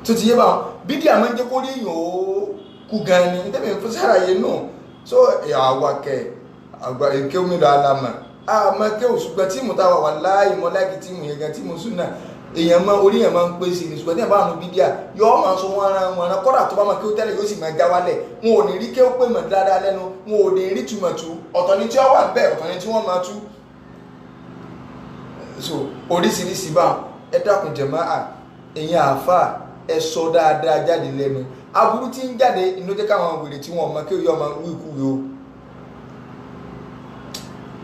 tó ti yé bá wọn bídíà máa ń jẹ́ kó rí èèyàn ó kú gan ni tẹ́mi fún sàlàyé náà so àwàkẹ́ àgbà èké omi lọ alamọ̀ àmọ́ kí o ṣùgbọ́n tíìmù táwa wà láàyè mọ́ láìkí tíìmù yẹn gan tíìmù súnà èèyàn mọ orí yẹn máa ń pè sí ní ṣùgbọ́n tí yẹn bá wọn bídíà yóò máa sọ wọn ara kọ́dà tó bá máa kí ó tẹ́lẹ̀ yóò sì máa já wálẹ̀ wọn ò ní rí kí ó pè mọ̀ dáadáa lẹ́nu wọn ò ní rí tùmọ̀tù ọ̀tọ̀ ni tí wọ́n wà bẹ́ẹ̀ ọ̀tọ̀ ni tí wọ́n máa tú so oríṣiríṣi bá ẹ dákun jàmáà ẹ̀yin àáfàá ẹ sọ dáadáa jáde lẹ́nu aburú tí ń jáde inú jẹ́ káwọn wèrè tí wọ́n mọ kí ó yọ ọmọ wíkú yo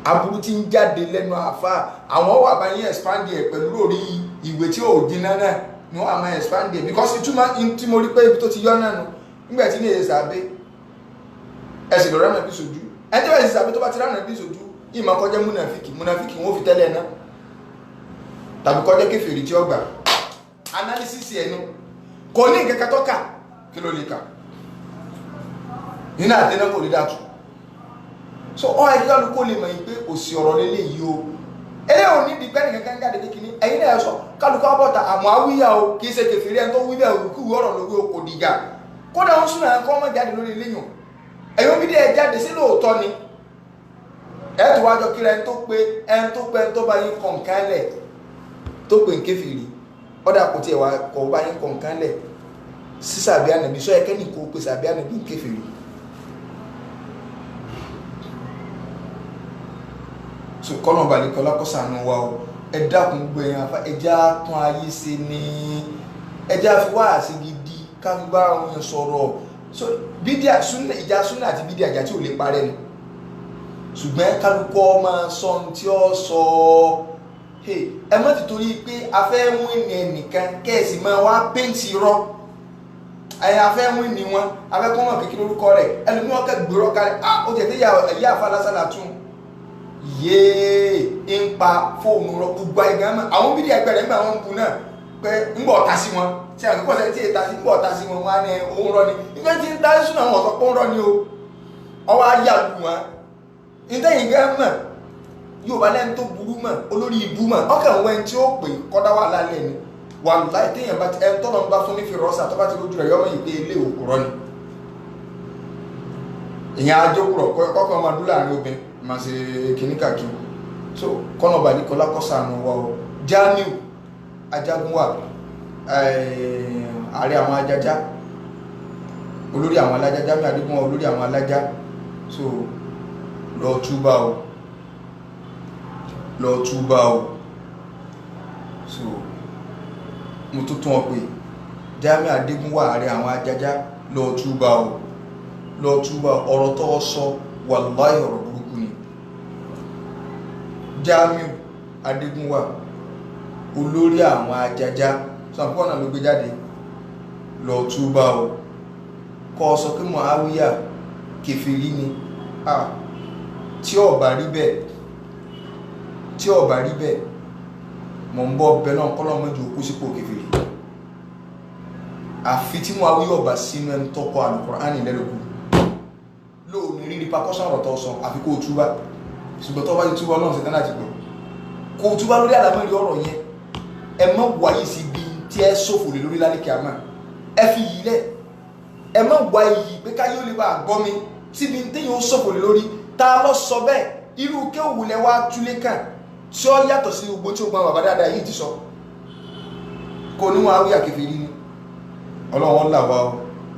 aburú tí ń jáde lẹ́nu àáfàá àwọn wà bá yín expand ẹ̀ pẹ̀lú lórí ìwé tí ò jiná náà ni wọ́n á máa expand ẹ̀ because ìtumọ̀ tí mo rí pé ibi tó ti yọ náà nù nígbà tí ní èyí sàbẹ̀ ẹ̀sìn lọ́rọ́ náà bí sojú ẹni tí wọ́n ti sàbẹ̀ tó bá ti ránà bí sojú ìmọ̀ kọjá múnàfíkì wọn ò fi tẹ́lẹ̀ náà tàbí kọjá kèfèrí tí ó gbà analysis ẹnu kò ní nǹkan tó kà kí ló lè kà nínú àdénà kò lè dàtú so ọ ẹgbẹ́ olùkọ́ lè mọ̀ pé kò sí ọ̀rọ̀ lélẹ̀ yìí o ẹlẹ́ òní di pẹ́ nìkan kan jáde kékeré ẹ̀yin náà sọ kálukọ́ bọ́ta àmọ́ àwíyá o kì í ṣe kèfèrí ẹni tó wí bẹ́ẹ̀ òkú ọ̀rọ̀ lórí o kò dìjà kódà ń súnà ẹ̀kọ́ ọmọ jáde lórí eléyìn ẹ̀yin bí díẹ̀ jáde sí lóòótọ́ ni ẹ̀ tó wájọ kíra ẹni tó bá yín kọ̀ǹkan lẹ̀ tó pè ń kèfèrí ọ̀dà kò tiẹ̀ wá kọ̀ bá yín kọ̀ǹkan lẹ̀ sí sàbí ànàbí sọ ẹ̀kẹ́ nìkó pé sàbí ànàbí ń kèfèrí so kọ́nà balẹ̀kọ́ lákọ́sànù wa o ẹ dákun gbẹ̀yìn afá ẹjá tún ayé ṣe ní ẹjá fi wá àṣẹ gidi ká fi bá àwọn èèyàn sọ̀rọ̀ so bídíà súnà ìjà súnà àti bídíà ìjà tí ò lè parẹ́ ni ṣùgbọ́n kálukọ́ máa sọ ohun tí ó sọ ẹ má ti torí pé a fẹ́ mú ẹnìkan kẹ́ẹ̀sì máa wá péǹtì rọ ẹ̀yìn afẹ́ mú ní wọn afẹ́ kọ́ wọn kékeré orúkọ rẹ̀ ẹlòmí wọn kẹ́ gbèrò kalẹ̀ ó jẹ́ tí ìyá àfàlásàlà tún yéé ń pa fóònù rọ gbogbo ẹ̀gán mọ́ àwọn bídí ẹgbẹ́ rẹ̀ nígbà wọn ń bu náà pé ń bọ̀ ọ̀tá sí wọn tí àwọn akẹ́kọ̀ọ́ sẹ́ni tí èta sí ń bọ̀ ọ̀tá sí wọn wọn á ní òun rọ ni nígbà tí ń dárí sùn àwọn ọ̀sọ́ pé ń rọ ni o ọwọ́ ayé àlù wọn ìtẹ̀yìn gẹ́ mọ̀ yóò bá lẹ́nu tó burú mọ̀ olórí ibú mọ̀ ọkàn wọn tí ó pè kọ́dá wà lálẹ́ ni wà láì téèyàn bá ẹ tọ́nà ń bá fún nífi rọ́ọ̀sà tó bá ti lójú rẹ̀ yọ́mọ ìpè ilé òkúrọ́ ni ìyẹn ajókùrọ̀ kọ́kọ́ ọmọ dúró àárín obìnrin máa ṣe kìníkàkí so kọ́nà bàdí kọlá kọ́sàánú wa o Jamiu Ajagunwa ààrẹ àwọn ajájá olórí àwọn alájá Jamiu Adégúnwà olórí àwọn alájá so lọ túbá o so mo tó tún ọ pé Jamiu Adégúnwà ààrẹ àwọn ajájá lọ túbá ọ̀rọ̀ tó sọ wàláhì ọ̀rọ̀ burúkú ni Jamiu Adégúnwà olórí àwọn ajájá sọ̀pọ̀ náà ló gbé jáde lọ túbá o kọ́ sọ pé Muawiya kèfèrí ni tí ó bá rí bẹ́ẹ̀ mọ̀ ń bọ́ bẹ náà kọ́lọ́ mọ́jú okú sípò kèfèrí àfi tí Muawiya ọba sínú ẹni tọ́kọ Al-Qur'ani lẹ́lẹ́kù lóòrùn rí repercussion ọ̀rọ̀ tó sọ àfi kó túbá ṣùgbọ́n tó bá ti túbá náà ṣetán láti gbọ́ kó túbá lórí àlámọ̀rí ọ̀rọ̀ yẹn ẹ má wáyé sí bí tí ẹ sófò lé lórí lálẹ́ kíámà ẹ fi yìí lẹ̀ ẹ má wáyé yìí pé káyé ó lè bá gbọ́ mi síbi téyàn ó sófò lé lórí ta lọ sọ bẹ́ẹ̀ irú kéwù lẹ wá túlé kàn tí ó yàtọ̀ sí gbogbo tí ó gbọ́n bàbá dáadáa yìí ti sọ kò ní Muawiya kèfèrí ni ọlọ́run là wá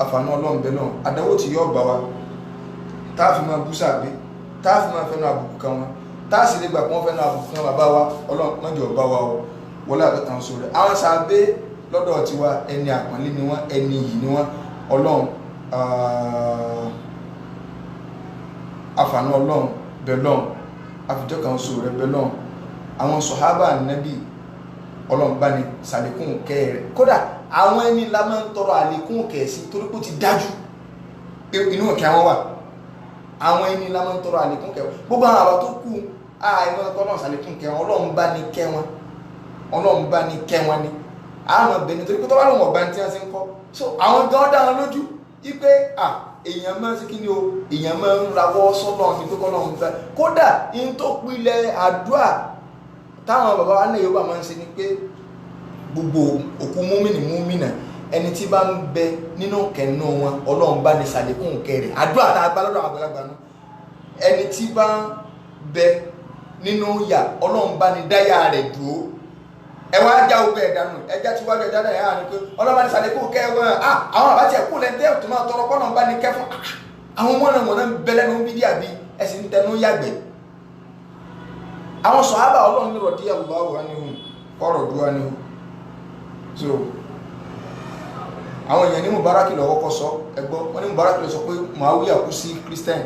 àfààní ọlọ́run bẹ náà àdánwò tí yóò bá wa táàfin máa bú sàbí táàfin máa fẹ́nu àbùkù kan wọn táàsì lè gbà pé wọ́n fẹ́nu àbùkù kan bàbá wa ọlọ́run mọ́jọ bá wa o wọlé àtọ́tàn sórí àwọn sàbí lọ́dọ̀ tiwa ẹni àpọ́nlé ni wọ́n ẹni yìí ni wọ́n ọlọ́run àfààní ọlọ́run bẹ̀lọ́n àfijọ́ kan sọ rẹ̀ bẹ̀lọ́n àwọn sọ̀hábà nẹ́bí ọlọ́run bá ní sàlékún kẹ́ rẹ̀ kódà àwọn ẹni la máa ń tọrọ àlékún kẹ́ sí torí pé ó ti dájú inú ọ̀kẹ́ àwọn wà àwọn ẹni la máa ń tọrọ àlékún kẹ́ gbogbo àwọn àbá tó kú àìmọ́ ọlọ́run sàlékún kẹ́ wọn ọlọ́run bá ní kẹ́ wọn ọlọ́run bá ní kẹ́ wọn ni àwọn ọ̀bẹ nítorí pé tó bá lóun ọ̀gbá tí wọ́n ti ń kọ́ so àwọn gan dá wọn lójú wípé èèyàn máa ń sí kí ni o èèyàn máa ń rawọ́ sọ́nà ní pé kọ́nà ń fẹ́ kódà in tó pilẹ̀ àdúrà táwọn bàbá wa náà Yorùbá máa ń ṣe ni pé gbogbo òkú múmìnà ẹni tí bá ń bẹ nínú kẹ́nu wọn ọlọ́run bá ní sàlékún kẹrẹ̀ àdúrà tá a gbá lọ́dọ̀ àwọn àgbàlagbà náà ẹni tí bá ń bẹ nínú yà ọlọ́run bá ní dáyà rẹ̀ dúró ẹ wá já ogun ẹ̀dá nù ẹjá tí wájú ẹ̀dá náà yà á ní pé ọlọ́run bá ní sàlékún kẹrẹ̀ àwọn àbátí ẹ̀kú lẹ́ńtẹ́ tó máa tọrọ kọ́nà bá ní kẹ́ fún àwọn mọ́nà mọ́nà ń bẹ lẹ́nu bídí àbí ẹ̀sìn tẹnu yàgbẹ́ àwọn sọ̀hábà ọlọ́run ní rọ̀dí Allahu anhum ọ̀rọ̀ dúwá ní so àwọn èèyàn ní Mubarak lọ́wọ́ kọ́ sọ ẹgbọ́ wọ́n ní Mubarak lọ sọ pé Muawiya kú sí Christian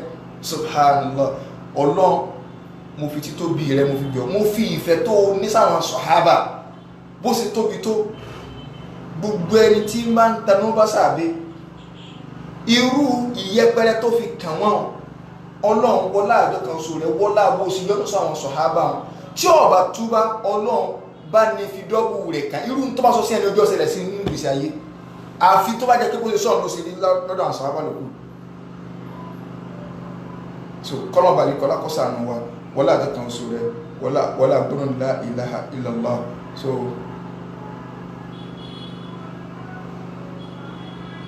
subhanallah ọlọ́run mo fi títóbi rẹ mo fi bẹ̀ mo fi ìfẹ́ tó ní sáwọn sọ̀hábà bó ṣe tóbi tó gbogbo ẹni tí máa ń tanú bá sàbẹ̀ irú ìyẹpẹrẹ tó fi kàn wọ́n ọlọ́run wọlá àjọ kan sọ rẹ wọlá bó ṣe yọ́nú sáwọn sọ̀hábà wọn tí ọba túbá ọlọ́run bá ní fi dọ́gbù rẹ̀ kàn irú tó bá sọ sí ẹni ojú ọ̀sẹ̀ rẹ̀ sí nínú ìgbésí ayé àfi tó bá jẹ́ pé bó ṣe sọ̀rọ̀ ló ṣe ní lọ́dọ̀ àwọn sọ̀hábà lòkù so kọ́lọ̀ balẹ̀ kọ́lá kọ́ sànù wa wọlá àjọ kan sọ rẹ wọlá gbọ́nà la ilaha illallah so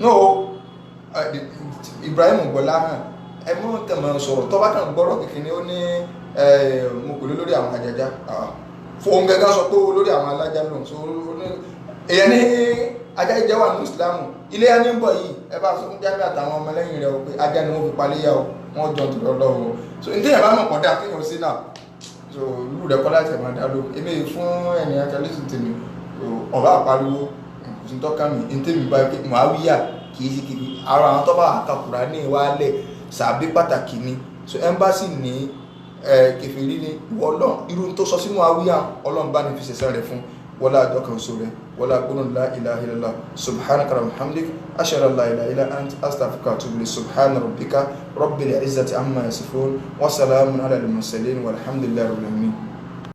no Ibrahim gbọ́lá hàn ẹmú tẹ̀mọ̀ sọ̀rọ̀ tọ́bá kan gbọ́rọ̀ kìkìní ó ní mo kò lórí àwọn àjàjá fún gẹ́gẹ́ sọ pé olórí àwọn alájá lòun so èyàn ní ajá ìjẹ́ wà ní Ìsìlámù ilé ya ní ń bọ̀ yìí ẹ bá sọ fún Jamiu àtàwọn ọmọ lẹ́yìn rẹ̀ pé ajá ni wọ́n fi paléyà wọ́n jọ tó lọ́wọ́ so ní tẹ́yàn bá mọ̀ pọ̀ dá kéèyàn sí náà so lù rẹ̀ kọ́ láti ẹ̀mọ̀ dá ló èmi fún ẹni akẹ́lẹ́sì tèmi ọ̀rọ̀ àpariwo kò tọ́ka mi ní tèmi bá Muawiya kì í sí kiri ara àwọn tó bá àkàkùrà ní ìwálẹ̀ sàbí pàtàkì ni so embassy ní kèfèrí ní ìwọ Ọlọ́run irú tó sọ sí Muawiya Ọlọ́run bá ní fi ṣẹ̀san rẹ̀ fún wọlá àjọkàn sórí wọlá gbónà la ilaha illallah subhanaka wa hamdik ashhadu an la ilaha illa anta astaghfiruka wa atubu ilayk subhana rabbika rabbil izzati amma yasifun wa salamun ala al mursalin walhamdulillahi rabbil alamin.